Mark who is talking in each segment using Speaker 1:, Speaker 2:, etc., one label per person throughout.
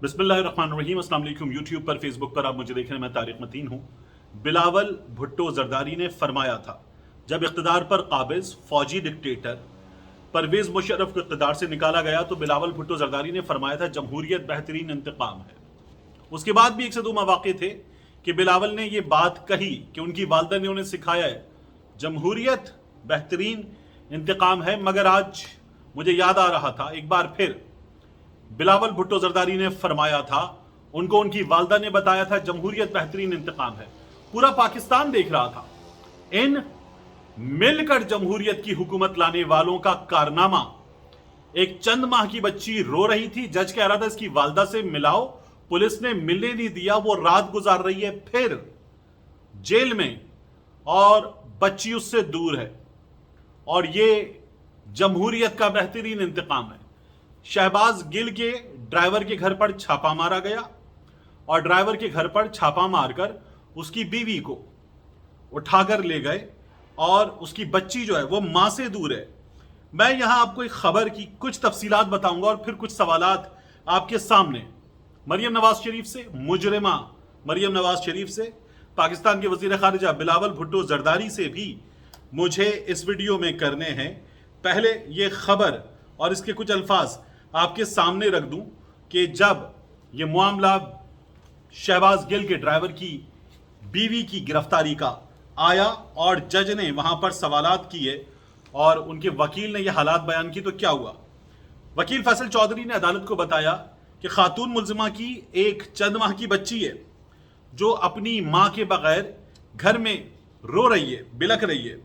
Speaker 1: बिस्मिल्लाहिर्रहमानिर्रहीम। अस्सलाम वालेकुम। यूट्यूब पर, फेसबुक पर आप मुझे देख रहे हैं, मैं तारिक मतीन हूँ। बिलावल भुट्टो जरदारी ने फरमाया था, जब इख्तिदार पर काबिज फौजी डिक्टेटर परवेज मुशर्रफ को इख्तिदार से निकाला गया तो बिलावल भुट्टो जरदारी ने फरमाया था, जमहूरियत बेहतरीन इंतकाम है। उसके बाद भी एक से दो मौके थे कि बिलावल ने यह बात कही कि उनकी वालदा ने उन्हें सिखाया है जमहूरियत बेहतरीन इंतकाम है। मगर आज मुझे याद आ रहा था, एक बार फिर बिलावल भुट्टो जरदारी ने फरमाया था, उनको उनकी वालदा ने बताया था, जमहूरियत बेहतरीन इंतकाम है। पूरा पाकिस्तान देख रहा था इन मिलकर जमहूरियत की हुकूमत लाने वालों का कारनामा। एक चंद माह की बच्ची रो रही थी, जज कह रहा था इसकी वालदा से मिलाओ, पुलिस ने मिलने नहीं दिया, वो रात गुजार रही है फिर जेल में और बच्ची उससे दूर है। और ये जमहूरियत का बेहतरीन इंतकाम है। शहबाज गिल के ड्राइवर के घर पर छापा मारा गया और ड्राइवर के घर पर छापा मारकर उसकी बीवी को उठाकर ले गए और उसकी बच्ची जो है वो मां से दूर है। मैं यहां आपको एक खबर की कुछ तफसीलात बताऊंगा और फिर कुछ सवालात आपके सामने मरियम नवाज शरीफ से, मुजरिमा मरियम नवाज शरीफ से, पाकिस्तान के वजीर खारिजा बिलावल भुट्टो जरदारी से भी मुझे इस वीडियो में करने हैं। पहले ये खबर और इसके कुछ अल्फाज आपके सामने रख दूं कि जब ये मामला शहबाज गिल के ड्राइवर की बीवी की गिरफ्तारी का आया और जज ने वहां पर सवालात किए और उनके वकील ने यह हालात बयान की, तो क्या हुआ। वकील फैसल चौधरी ने अदालत को बताया कि खातून मुल्जिमा की एक चंद माह की बच्ची है जो अपनी मां के बगैर घर में रो रही है, बिलख रही है,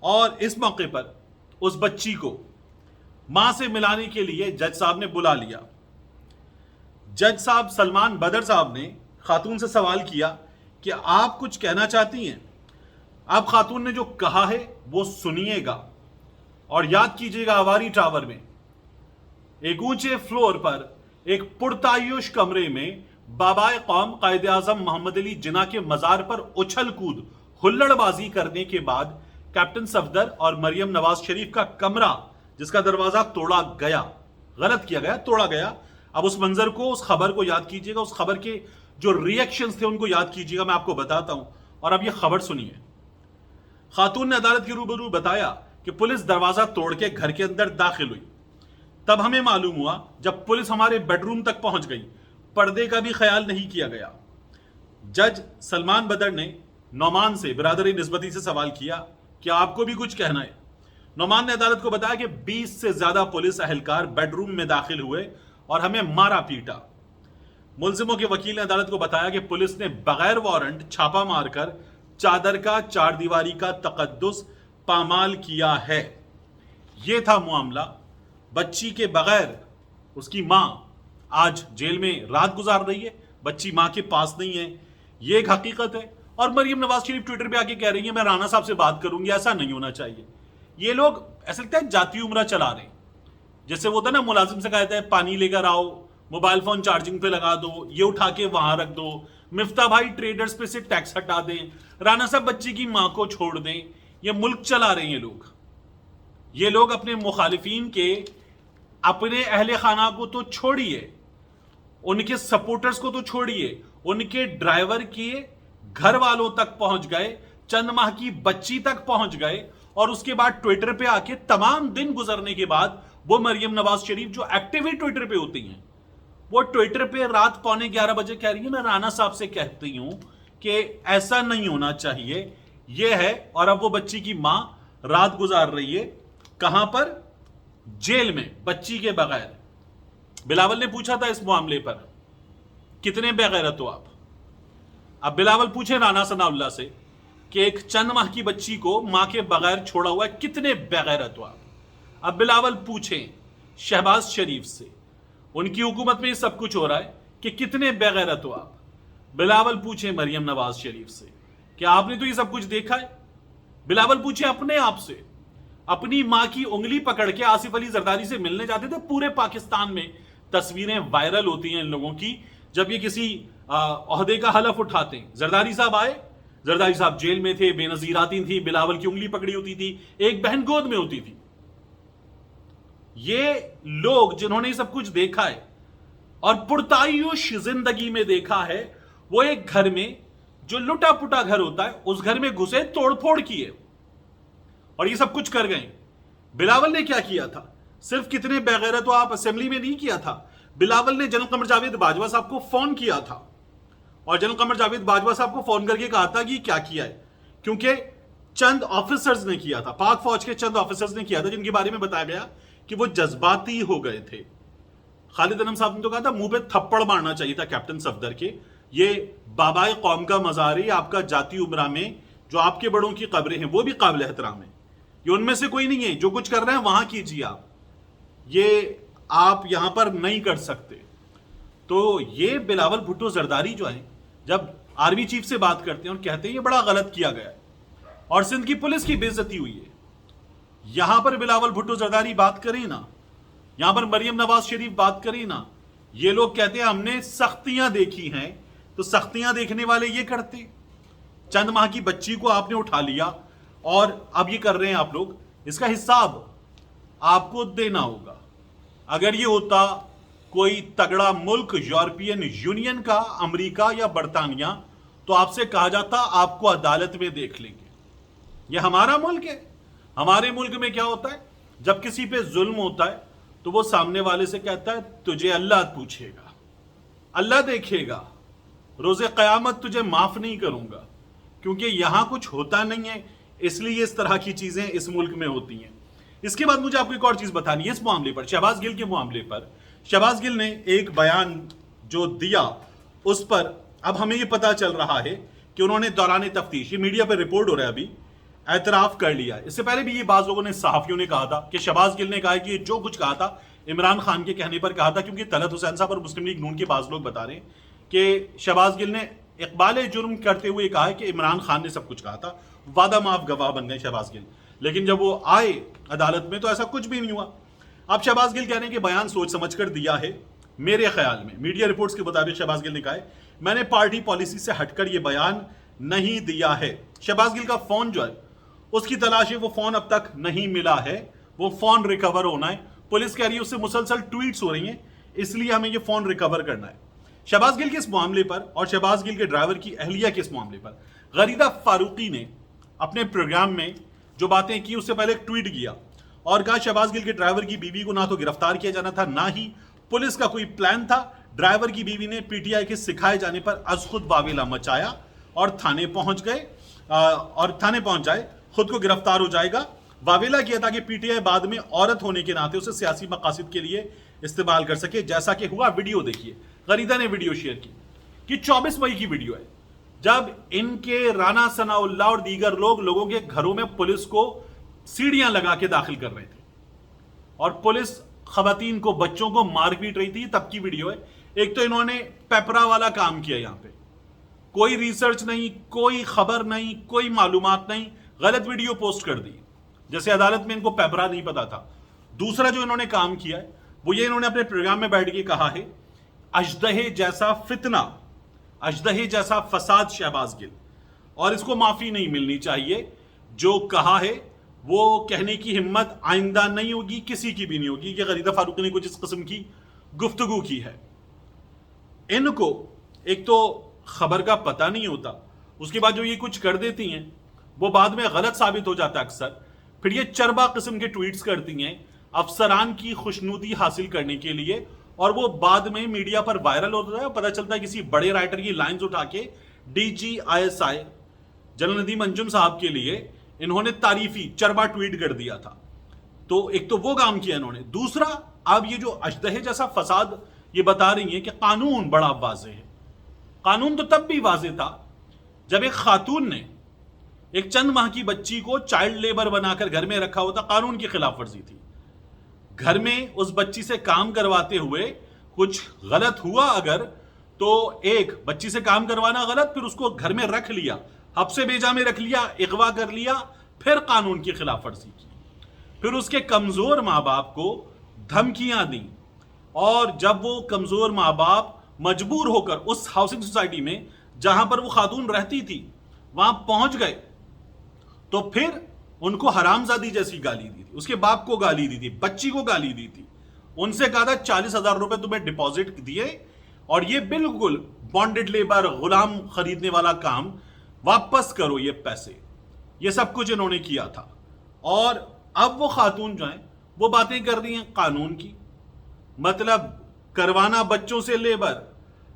Speaker 1: और इस मौके पर उस बच्ची को मां से मिलाने के लिए जज साहब ने बुला लिया। जज साहब सलमान बदर साहब ने खातून से सवाल किया कि आप कुछ कहना चाहती हैं। आप खातून ने जो कहा है वो सुनिएगा और याद कीजिएगा। हवारी टावर में एक ऊंचे फ्लोर पर एक पुरतायुश कमरे में बाबाए कौम कायदे आजम मोहम्मद अली जिन्ना के मजार पर उछल कूद हुल्लड़बाजी करने के बाद कैप्टन सफदर और मरियम नवाज शरीफ का कमरा, जिसका दरवाजा तोड़ा गया, गलत किया गया, तोड़ा गया। अब उस मंजर को, उस खबर को याद कीजिएगा, उस खबर के जो रिएक्शंस थे उनको याद कीजिएगा। मैं आपको बताता हूं और अब ये खबर सुनिए। खातून ने अदालत के रूबरू बताया कि पुलिस दरवाजा तोड़ के घर के अंदर दाखिल हुई। तब हमें मालूम हुआ, जब पुलिस हमारे बेडरूम तक पहुंच गई, पर्दे का भी ख्याल नहीं किया गया। जज सलमान बदर ने नौमान से बिरादरी निस्बती से सवाल किया कि आपको भी कुछ कहना है। नौमान ने अदालत को बताया कि 20 से ज्यादा पुलिस अहलकार बेडरूम में दाखिल हुए और हमें मारा पीटा। मुल्जिमों के वकील ने अदालत को बताया कि पुलिस ने बगैर वारंट छापा मारकर चादर का, चार दीवारी का तकद्दुस पामाल किया है। यह था मामला। बच्ची के बगैर उसकी मां आज जेल में रात गुजार रही है, बच्ची मां के पास नहीं है, यह एक हकीकत है। और मरियम नवाज शरीफ ट्विटर पे आके कह रही है मैं राणा साहब से बात करूंगी। ऐसा नहीं होना चाहिए। ये लोग ऐसा लगता है जाती उम्रा चला रहे हैं। जैसे वो था ना, मुलाजिम से कहता है पानी लेकर आओ, मोबाइल फोन चार्जिंग पे लगा दो, ये उठा के वहां रख दो, मिफ्ता भाई ट्रेडर्स पे से टैक्स हटा दें, राणा साहब बच्ची की मां को छोड़ दें। ये मुल्क चला रहे हैं ये लोग अपने मुखालिफिन के, अपने अहले खाना को तो छोड़िए, उनके सपोर्टर्स को तो छोड़िए, उनके ड्राइवर के घर वालों तक पहुंच गए, चंद माह की बच्ची तक पहुंच गए। और उसके बाद ट्विटर पे आके तमाम दिन गुजरने के बाद वो मरियम नवाज शरीफ जो एक्टिव ही ट्विटर पे होती हैं, वो ट्विटर पे रात 11:15 बजे कह रही है मैं राणा साहब से कहती हूं कि ऐसा नहीं होना चाहिए, ये है। और अब वो बच्ची की मां रात गुजार रही है कहां पर? जेल में, बच्ची के बगैर। बिलावल ने पूछा था इस मामले पर, कितने बेगैरत हो आप। अब बिलावल पूछे राणा सनाउल्लाह से कि एक चंद माह की बच्ची को मां के बगैर छोड़ा हुआ है, कितने बेगैरत हो आप। अब बिलावल पूछे शहबाज शरीफ से, उनकी हुकूमत में ये सब कुछ हो रहा है, कि कितने बेगैरत हो आप। बिलावल पूछे मरियम नवाज शरीफ से कि आपने तो ये सब कुछ देखा है। बिलावल पूछे अपने आप से, अपनी मां की उंगली पकड़ के आसिफ अली जरदारी से मिलने जाते थे। पूरे पाकिस्तान में तस्वीरें वायरल होती हैं इन लोगों की, जब ये किसी ओहदे का हलफ उठाते हैं। जरदारी साहब आए, जरदारी साहब जेल में थे, बेनजीर आती थी, बिलावल की उंगली पकड़ी होती थी, एक बहन गोद में होती थी। ये लोग जिन्होंने सब कुछ देखा है, اور पुरतायुश जिंदगी में देखा है वो एक घर में जो लुटा पुटा घर होता है उस घर में घुसे, तोड़फोड़ किए और ये सब कुछ कर गए। बिलावल ने क्या किया था? सिर्फ कितने बेगैरत तो आप असेंबली में नहीं किया था, बिलावल ने जनरल कमर जावेद बाजवा साहब को फोन किया था और जनरल कमर जावेद बाजवा साहब को फोन करके कहा था कि क्या किया है, क्योंकि चंद ऑफिसर्स ने किया था, पाक फौज के चंद ऑफिसर्स ने किया था जिनके बारे में बताया गया कि वो जज्बाती हो गए थे। खालिद अनम साहब ने तो कहा था मुंह पे थप्पड़ मारना चाहिए था कैप्टन सफदर के, ये बाबाए कौम का मज़ार है, आपका जाती उमरा में जो आपके बड़ों की कब्रें हैं वो भी काबिल एहतराम है, ये उनमें से कोई नहीं है, जो कुछ कर रहे हैं वहां कीजिए आप, ये आप यहां पर नहीं कर सकते। तो ये बिलावल भुट्टो जरदारी जो है जब आर्मी चीफ से बात करते हैं और कहते हैं ये बड़ा गलत किया गया और सिंध की पुलिस की बेइज्जती हुई है, यहां पर बिलावल भुट्टो जरदारी बात करें ना, यहां पर मरियम नवाज शरीफ बात करें ना, ये लोग कहते हैं हमने सख्तियां देखी हैं, तो सख्तियां देखने वाले ये करते, चंद माह की बच्ची को आपने उठा लिया और अब ये कर रहे हैं आप लोग, इसका हिसाब आपको देना होगा। अगर ये होता कोई तगड़ा मुल्क यूरोपियन यूनियन का, अमेरिका या बरतानिया, तो आपसे कहा जाता आपको अदालत में देख लेंगे। ये हमारा मुल्क है, हमारे मुल्क में क्या होता है, जब किसी पे जुल्म होता है तो वो सामने वाले से कहता है तुझे अल्लाह पूछेगा, अल्लाह देखेगा, रोजे कयामत तुझे माफ नहीं करूंगा, क्योंकि यहां कुछ होता नहीं है, इसलिए इस तरह की चीजें इस मुल्क में होती हैं। इसके बाद मुझे आपको एक और चीज बतानी है इस मामले पर, शहबाज गिल के मामले पर। शहबाज गिल ने एक बयान जो दिया उस पर अब हमें यह पता चल रहा है कि उन्होंने दौरान तफ्तीश, ये मीडिया पर रिपोर्ट हो रहा है अभी, एतराफ कर लिया। इससे पहले भी ये बाज लोगों ने, सहाफियों ने कहा था कि शहबाज गिल ने कहा कि जो कुछ कहा था इमरान खान के कहने पर कहा था, क्योंकि तलत हुसैन साहब और मुस्लिम लीग नून के बाज लोग बता रहे हैं कि शहबाज गिल ने इकबाल जुर्म करते हुए कहा है कि इमरान खान ने सब कुछ कहा था, वादा माफ गवाह बन गए शहबाज गिल, लेकिन जब वो आए अदालत में तो ऐसा कुछ भी नहीं हुआ। अब शहबाज गिल कह रहे हैं कि बयान सोच समझ कर दिया है, मेरे ख्याल में मीडिया रिपोर्ट्स के मुताबिक शहबाज गिल ने कहा है मैंने पार्टी पॉलिसी से हटकर यह बयान नहीं दिया है। शहबाज गिल का फोन जो है उसकी तलाश है, वो फोन अब तक नहीं मिला है, वो फोन रिकवर होना है। पुलिस कह रही है उससे मुसलसल ट्वीट्स हो रही हैं, इसलिए हमें ये फोन रिकवर करना है। शहबाज गिल के इस मामले पर और शहबाज गिल के ड्राइवर की अहलिया के इस मामले पर गरीदा फारूकी ने अपने प्रोग्राम में जो बातें की उससे पहले एक ट्वीट किया और कहा शहबाज गिल के ड्राइवर की बीवी को ना तो गिरफ्तार किया जाना था, ना ही पुलिस का कोई प्लान था। ड्राइवर की बीवी ने पीटीआई के सिखाए जाने पर अज खुद वावेला मचाया और थाने पहुंच गए और थाने पहुंच जाए, खुद को गिरफ्तार हो जाएगा। वावेला किया था कि पीटीआई बाद में औरत होने के नाते उसे सियासी मकासद के लिए इस्तेमाल कर सके, जैसा कि हुआ। वीडियो देखिए, गरीदा ने वीडियो शेयर की कि 24 मई की वीडियो है जब इनके राना सनाउल्लाह और दीगर लोगों के घरों में पुलिस को सीढ़ियां लगा के दाखिल कर रहे थे और पुलिस खवातीन को, बच्चों को मार पीट रही थी, तब की वीडियो है। एक तो इन्होंने पेपरा वाला काम किया, यहां पे कोई रिसर्च नहीं, कोई खबर नहीं, कोई मालूमात नहीं, गलत वीडियो पोस्ट कर दी, जैसे अदालत में इनको पेपरा नहीं पता था। दूसरा जो इन्होंने काम किया है वो ये, इन्होंने अपने प्रोग्राम में बैठ के कहा है अजदहे जैसा फितना, अजदहे जैसा फसाद शहबाज गिल, और इसको माफी नहीं मिलनी चाहिए। जो कहा है वो कहने की हिम्मत आइंदा नहीं होगी, किसी की भी नहीं होगी कि गरीदा फारूकी ने कुछ इस किस्म की गुफ्तगू की है। इनको एक तो खबर का पता नहीं होता, उसके बाद जो ये कुछ कर देती हैं वो बाद में गलत साबित हो जाता है अक्सर। फिर ये चरबा किस्म के ट्वीट्स करती हैं अफसरान की खुशनुदी हासिल करने के लिए, और वो बाद में मीडिया पर वायरल होता है। पता चलता है किसी बड़े राइटर की लाइंस उठा के DGISI जनरल नदीम अंजुम साहब के लिए इन्होंने तारीफी चरबा ट्वीट कर दिया था। तो एक तो वो काम किया इन्होंने। दूसरा, अब ये जो अजदहे जैसा फसाद ये बता रही है कि कानून बड़ा वाज़ेह है। कानून तो तब भी वाज़ेह था जब एक खातून ने एक चंद माह की बच्ची को चाइल्ड लेबर बनाकर घर में रखा होता, कानून की खिलाफ वर्जी थी। घर में उस बच्ची से काम करवाते हुए कुछ गलत हुआ अगर, तो एक बच्ची से काम करवाना गलत, फिर उसको घर में रख लिया, हब्से बेजा में रख लिया, अगवा कर लिया, फिर कानून की खिलाफ वर्जी की, फिर उसके कमजोर माँ बाप को धमकियां दी, और जब वो कमजोर माँ बाप मजबूर होकर उस हाउसिंग सोसाइटी में जहां पर वो खातून रहती थी वहां पहुंच गए, तो फिर उनको हरामजादी जैसी गाली दी थी, उसके बाप को गाली दी थी, बच्ची को गाली दी थी, ان سے کہا تھا 40,000 روپے تمہیں ڈپازٹ دیے اور یہ بالکل بانڈڈ لیبر، غلام خریدنے والا کام، واپس کرو یہ پیسے. یہ سب کچھ انہوں نے کیا تھا. اور اب وہ خاتون جو ہیں وہ باتیں کر رہی ہیں قانون کی. مطلب کروانا بچوں سے لیبر،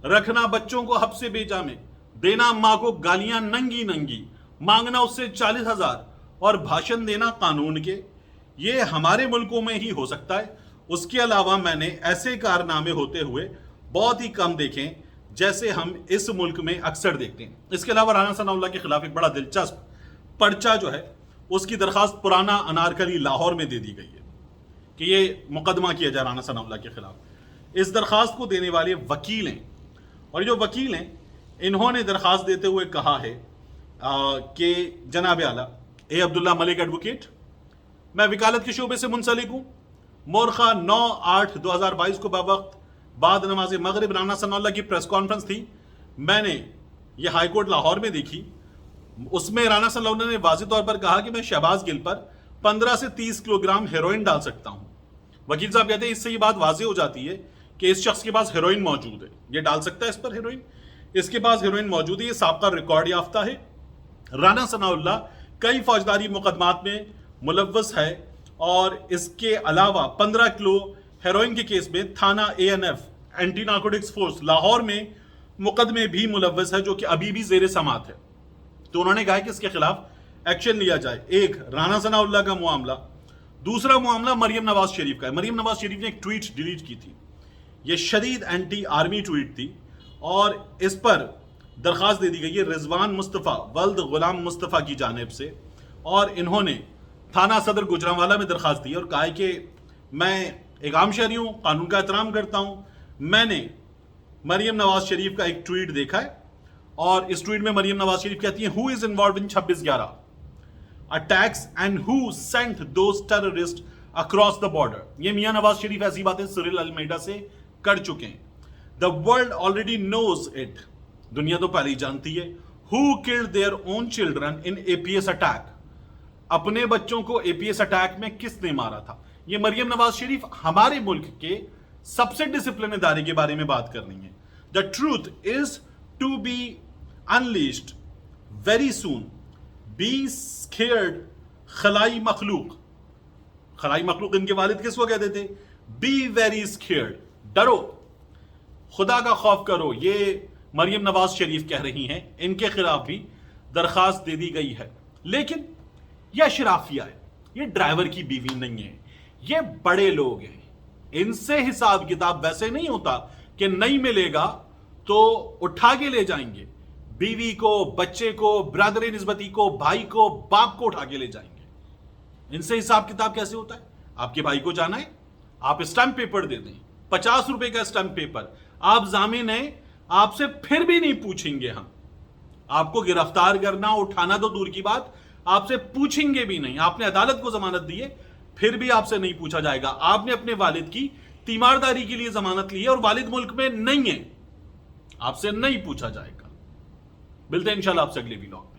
Speaker 1: رکھنا بچوں کو حب سے بیجا میں، دینا ماں کو گالیاں ننگی ننگی، مانگنا اس سے 40,000 اور بھاشن دینا قانون کے. یہ ہمارے ملکوں میں ہی ہو سکتا ہے. اس کے علاوہ میں نے ایسے کارنامے ہوتے ہوئے بہت ہی کم دیکھیں جیسے ہم اس ملک میں اکثر دیکھتے ہیں. اس کے علاوہ رانا ثناء اللہ کے خلاف ایک بڑا دلچسپ پرچہ جو ہے اس کی درخواست پرانا انارکلی لاہور میں دے دی گئی ہے کہ یہ مقدمہ کیا جائے رانا ثناء اللہ کے خلاف. اس درخواست کو دینے والے وکیل ہیں، اور جو وکیل ہیں انہوں نے درخواست دیتے ہوئے کہا ہے کہ جناب اعلیٰ اے عبداللہ ملک ایڈوکیٹ، میں وکالت کے شعبے سے منسلک ہوں. مورخہ 9/8/2022 کو بوقت بعد نماز مغرب رانا ثناء اللہ کی پریس کانفرنس تھی. میں نے یہ ہائی کورٹ لاہور میں دیکھی. اس میں رانا ثناء اللہ نے واضح طور پر کہا کہ میں شہباز گل پر 15 سے 30 کلو گرام ہیروئن ڈال سکتا ہوں. وکیل صاحب کہتے ہیں اس سے یہ بات واضح ہو جاتی ہے کہ اس شخص کے پاس ہیروئن موجود ہے، یہ ڈال سکتا ہے اس پر ہیروئن، اس کے پاس ہیروئن موجود ہے، یہ سابقہ ریکارڈ یافتہ ہے. رانا ثناء اللہ کئی فوجداری مقدمات میں ملوث ہے اور اس کے علاوہ 15 کلو ہیروئن کے کیس میں تھانہ ANF anti narcotics force Lahore میں مقدمے بھی ملوث ہے جو کہ ابھی بھی زیر سماعت ہے. تو انہوں نے کہا کہ اس کے خلاف ایکشن لیا جائے. ایک رانا ثناء اللہ کا معاملہ، دوسرا معاملہ مریم نواز شریف کا ہے. مریم نواز شریف نے ایک ٹویٹ ڈیلیٹ کی تھی، یہ شدید اینٹی آرمی ٹویٹ تھی اور اس پر درخواست دے دی گئی ہے رضوان مصطفیٰ ولد غلام مصطفیٰ کی جانب سے. اور انہوں نے تھانہ صدر گجرانوالہ میں درخواست دی اور کہا ہے کہ میں ایک عام شہری ہوں، قانون کا احترام کرتا ہوں. میں نے مریم نواز شریف کا ایک ٹویٹ دیکھا ہے اور اس ٹویٹ میں مریم نواز شریف کہتی ہیں who is involved in 26/11 attacks and who sent those terrorists across the border. یہ میاں نواز شریف ایسی باتیں سریل المیڈا سے کر چکے ہیں. The world already knows it. دنیا تو پہلے ہی جانتی ہے. Who killed their own children in APS attack. اپنے بچوں کو APS اٹیک میں کس نے مارا تھا. یہ مریم نواز شریف ہمارے ملک کے سب سے ڈسپلن ادارے کے بارے میں بات کر رہی ہیں. The truth is to be unleashed very soon. Be scared. خلائی مخلوق، خلائی مخلوق ان کے والد کس کو کہتے تھے؟ Be very scared. ڈرو، خدا کا خوف کرو. یہ مریم نواز شریف کہہ رہی ہیں. ان کے خلاف بھی درخواست دے دی گئی ہے. لیکن یہ اشرافیہ ہے، یہ ڈرائیور کی بیوی نہیں ہے، یہ بڑے لوگ ہیں. ان سے حساب کتاب ویسے نہیں ہوتا کہ نہیں ملے گا تو اٹھا کے لے جائیں گے. بیوی کو، بچے کو، برادر نسبتی کو، بھائی کو، باپ کو اٹھا کے لے جائیں گے. ان سے حساب کتاب کیسے ہوتا ہے؟ آپ کے بھائی کو جانا ہے، آپ اسٹمپ پیپر دے دیں، 50 روپے کا اسٹمپ پیپر. آپ ضامن ہیں، آپ سے پھر بھی نہیں پوچھیں گے. ہم آپ کو گرفتار کرنا، اٹھانا تو دور کی بات، آپ سے پوچھیں گے بھی نہیں. آپ نے عدالت کو ضمانت دی ہے، پھر بھی آپ سے نہیں پوچھا جائے گا. آپ نے اپنے والد کی تیمارداری کے لیے ضمانت لی ہے اور والد ملک میں نہیں ہے، آپ سے نہیں پوچھا جائے گا. ملتے ہیں انشاءاللہ آپ سے اگلے ویلاگ.